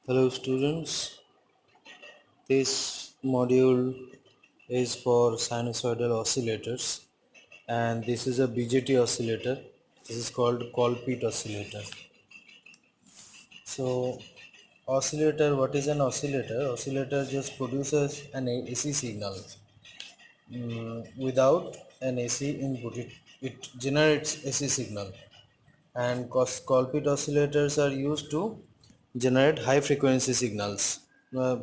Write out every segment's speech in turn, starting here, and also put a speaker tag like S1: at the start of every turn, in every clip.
S1: Hello students, this module is for sinusoidal oscillators and this is a BJT oscillator. This is called Colpite oscillator. So oscillator, what is an oscillator? Oscillator just produces an AC signal without an AC input. It generates AC signal and Colpite oscillators are used to generate high frequency signals, uh,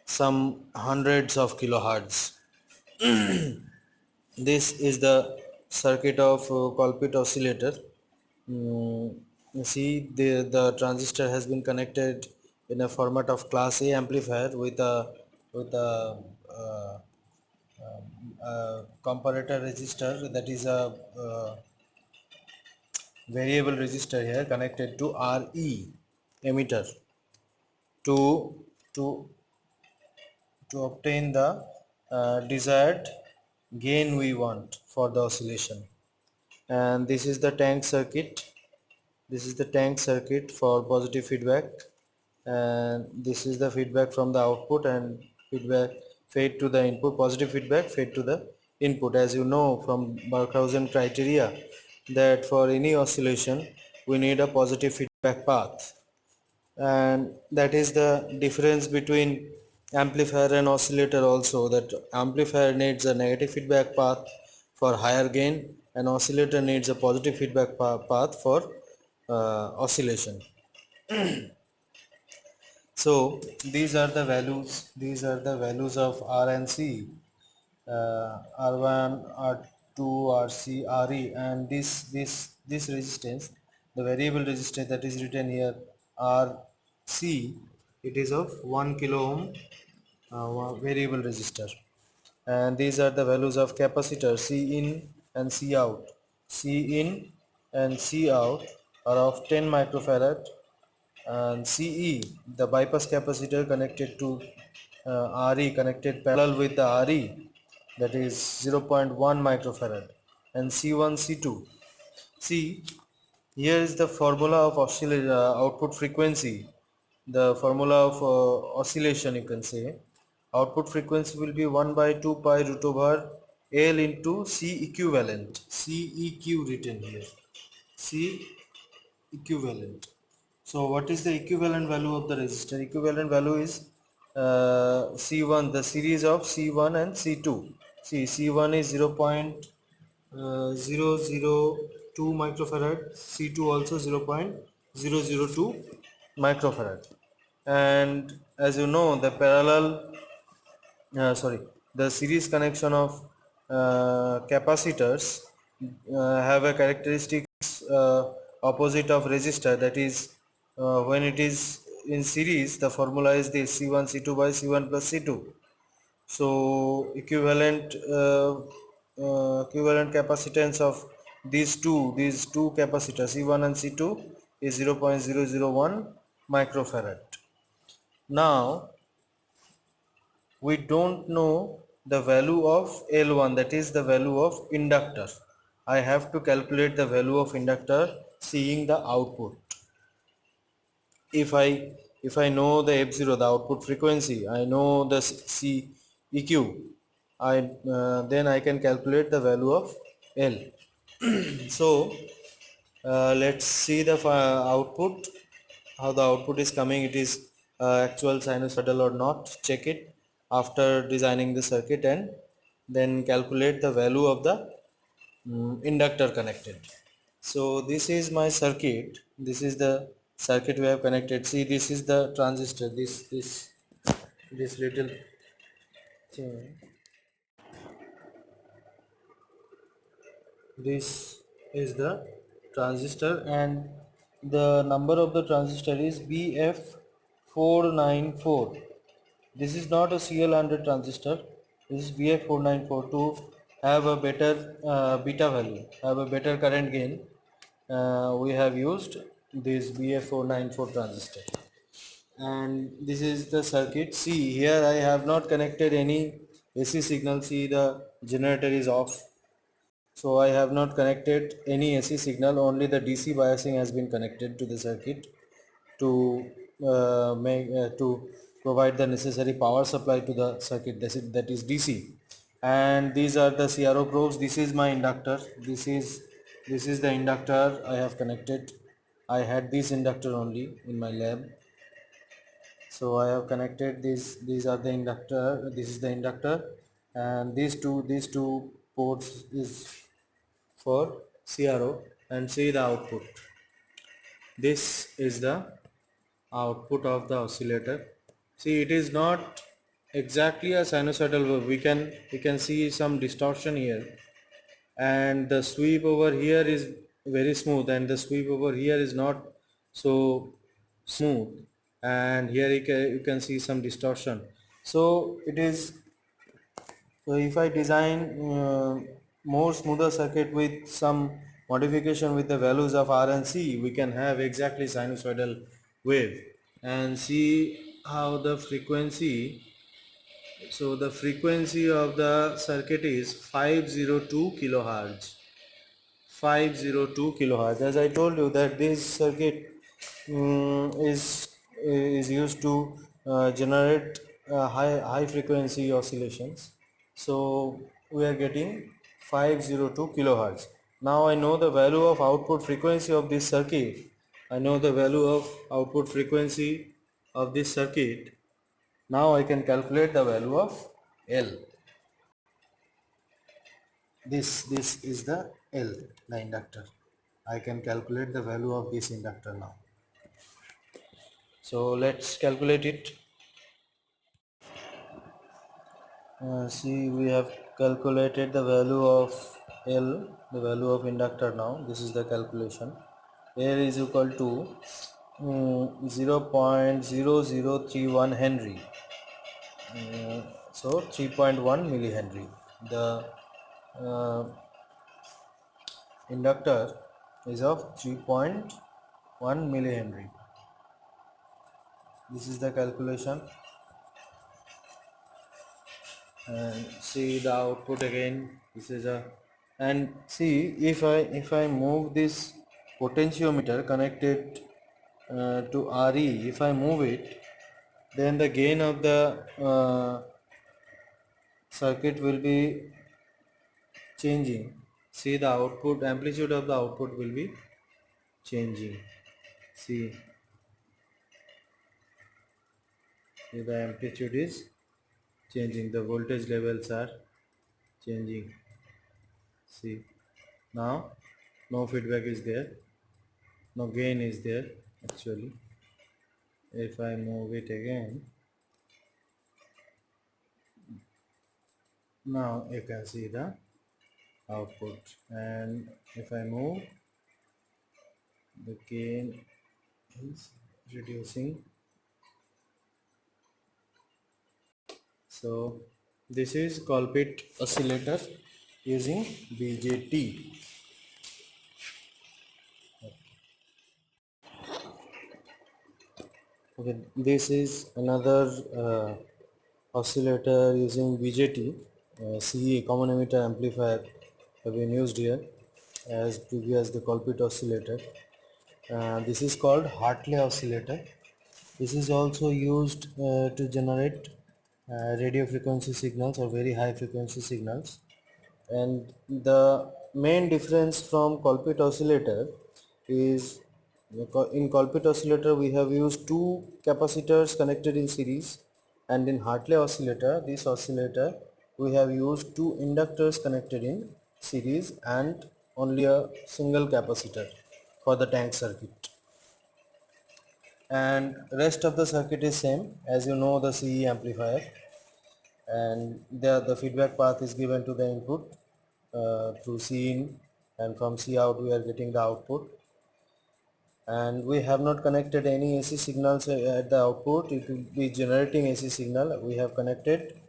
S1: some hundreds of kilohertz. This is the circuit of Colpite oscillator. You see the transistor has been connected in a format of class A amplifier with a uh, comparator resistor, that is a variable resistor here connected to RE emitter to to to obtain the desired gain we want for the oscillation. And this is the tank circuit. This is the tank circuit for positive feedback, and this is the feedback from the output and feedback fed to the input. Positive feedback fed to the input. As you know from Barkhausen criteria, that for any oscillation we need a positive feedback path, and that is the difference between amplifier and oscillator also, that amplifier needs a negative feedback path for higher gain and oscillator needs a positive feedback path for oscillation. So these are the values of R and C, R1, R2, RC, RE, and this resistance, the variable resistance that is written here RC, it is of 1 kilo ohm variable resistor. And these are the values of capacitor C in and C out. C in and C out are of 10 microfarad, and CE, the bypass capacitor connected to RE, connected parallel with the RE, that is 0.1 microfarad, and C1 C2. See, here is the formula of output frequency, the formula of oscillation, you can say. Output frequency will be 1 by 2 pi root over L into C equivalent, CEQ written here, C equivalent. So what is the equivalent value of the resistor? Equivalent value is C1, the series of C1 and C2. See, C1 is 0.002 microfarad, C2 also 0.002 microfarad. And as you know, the sorry, the series connection of capacitors have a characteristics opposite of resistor, that is when it is in series the formula is this C1 C2 by C1 plus C2. So equivalent capacitance of these two capacitors C1 and C2 is 0.001 microfarad. Now we don't know the value of L1, that is the value of inductor. I have to calculate the value of inductor seeing the output. If I know the F0, the output frequency, I know the C EQ, then I can calculate the value of L. So let's see the output, how the output is coming. It is actual sinusoidal or not. Check it after designing the circuit and then calculate the value of the inductor connected. So this is my circuit. This is the circuit we have connected. See, this is the transistor. This little thing. This is the transistor, and the number of the transistor is BF494. This is not a CL100 transistor. This is BF494. To have a better beta value, have a better current gain, we have used this BF494 transistor. And this is the circuit. See, here I have not connected any AC signal. See, the generator is off. So I have not connected any AC signal, only the DC biasing has been connected to the circuit to to provide the necessary power supply to the circuit, that is DC. And these are the CRO probes. This is my inductor. This is the inductor I have connected. I had this inductor only in my lab, so I have connected these are the inductor, this is the inductor, and these two ports is for CRO. And see the output. This is the output of the oscillator. See, it is not exactly a sinusoidal wave. We can see some distortion here, and the sweep over here is very smooth, and the sweep over here is not so smooth, and here you can see some distortion. So it is, so if I design more smoother circuit with some modification with the values of R and C, we can have exactly sinusoidal wave. And see how the frequency, so the frequency of the circuit is 502 kilohertz. 502 kilohertz. As I told you that this circuit is used to generate high frequency oscillations. So we are getting 502 kilohertz. Now I know the value of output frequency of this circuit. I know the value of output frequency of this circuit. Now I can calculate the value of L. This is the L, the inductor. I can calculate the value of this inductor now. So let's calculate it. See, we have calculated the value of L, the value of inductor now. This is the calculation. L is equal to 0.0031 Henry. So 3.1 millihenry. The uh, inductor is of 3.1 millihenry. This is the calculation, and see the output again. This is a, and see, if I move this potentiometer connected to RE, if I move it, then the gain of the circuit will be changing. See, the output amplitude of the output will be changing. See, the amplitude is changing, the voltage levels are changing. See, now no feedback is there, no gain is there actually. If I move it again, now you can see the output, and if I move, the gain is reducing. So this is Colpit oscillator using BJT. Okay, this is another oscillator using BJT. CE, common emitter amplifier, have been used here as previous the Colpit oscillator. This is called Hartley oscillator. This is also used to generate radio frequency signals or very high frequency signals. And the main difference from Colpit oscillator is, in Colpit oscillator we have used two capacitors connected in series, and in Hartley oscillator, this oscillator, we have used two inductors connected in series and only a single capacitor for the tank circuit. And rest of the circuit is same, as you know, the CE amplifier, and the feedback path is given to the input through C in, and from C out we are getting the output. And we have not connected any AC signals at the output. It will be generating AC signal. We have connected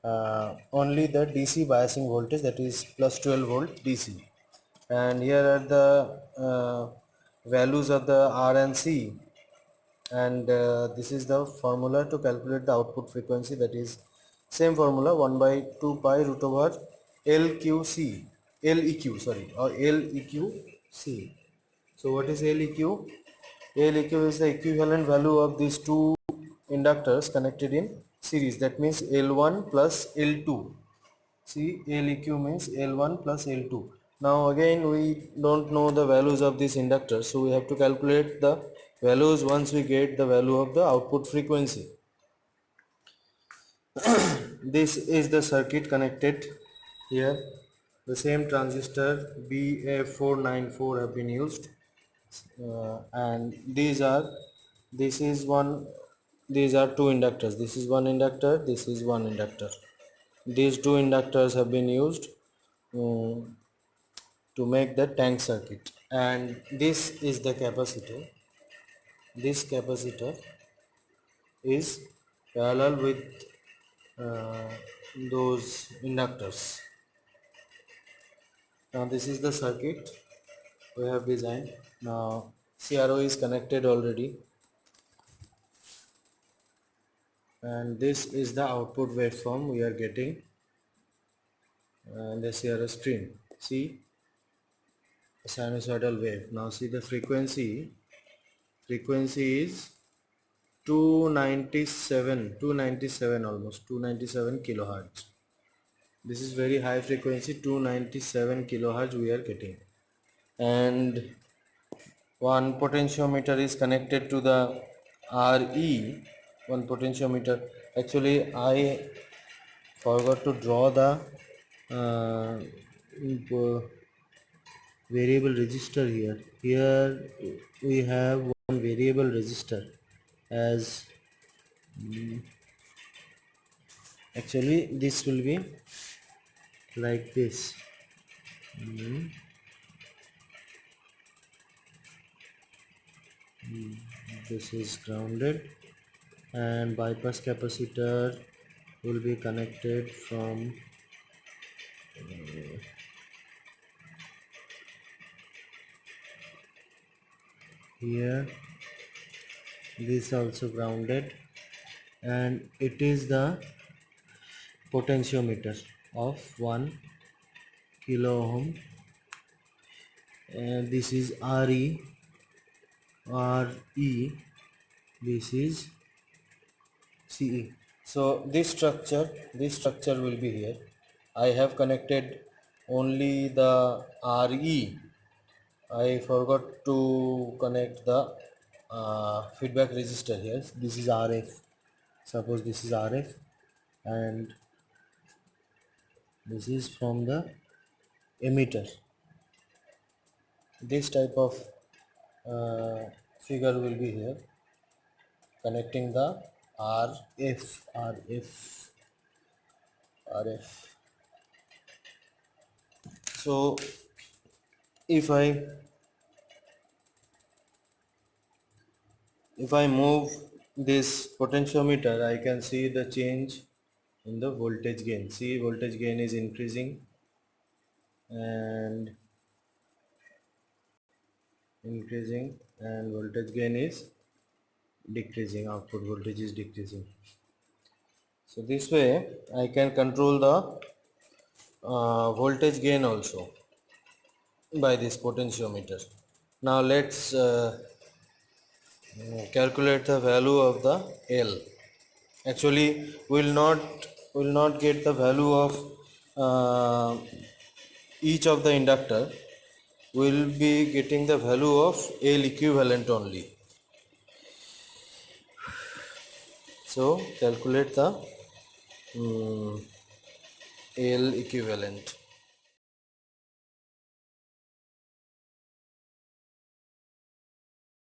S1: only the DC biasing voltage, that is plus 12 volt DC. And here are the values of the R and C, and this is the formula to calculate the output frequency, that is same formula, 1 by 2 pi root over LQC, LEQ, sorry, or LEQC. So what is LEQ? L eq is the equivalent value of these two inductors connected in series. That means L1 plus L2. See, L eq means L1 plus L2. Now again we don't know the values of this inductor, so we have to calculate the values once we get the value of the output frequency. This is the circuit connected here. The same transistor BA494 have been used, and these are two inductors. This is one inductor, this is one inductor. These two inductors have been used um, to make the tank circuit, and this is the capacitor. This capacitor is parallel with uh, those inductors. Now this is the circuit we have designed. Now CRO is connected already, and this is the output waveform we are getting in the CRO stream. See, a sinusoidal wave. Now see the frequency. Frequency is 297 almost 297 kilohertz. This is very high frequency, 297 kilohertz we are getting. And one potentiometer is connected to the RE. One potentiometer. Actually, I forgot to draw the variable resistor here. Here we have one variable resistor as actually this will be like this. This is grounded, and bypass capacitor will be connected from here. This also grounded, and it is the potentiometer of 1 kilo ohm, and this is RE, this is CE. So this structure will be here. I have connected only the RE. I forgot to connect the feedback resistor here. This is RF. Suppose this is RF, and this is from the emitter. This type of figure will be here connecting the RF. So if I move this potentiometer, I can see the change in the voltage gain. See, voltage gain is increasing and voltage gain is decreasing, output voltage is decreasing. So this way I can control the voltage gain also by this potentiometer. Now let's calculate the value of the L. Actually will not get the value of each of the inductor. Will be getting the value of L equivalent only. So calculate the L equivalent.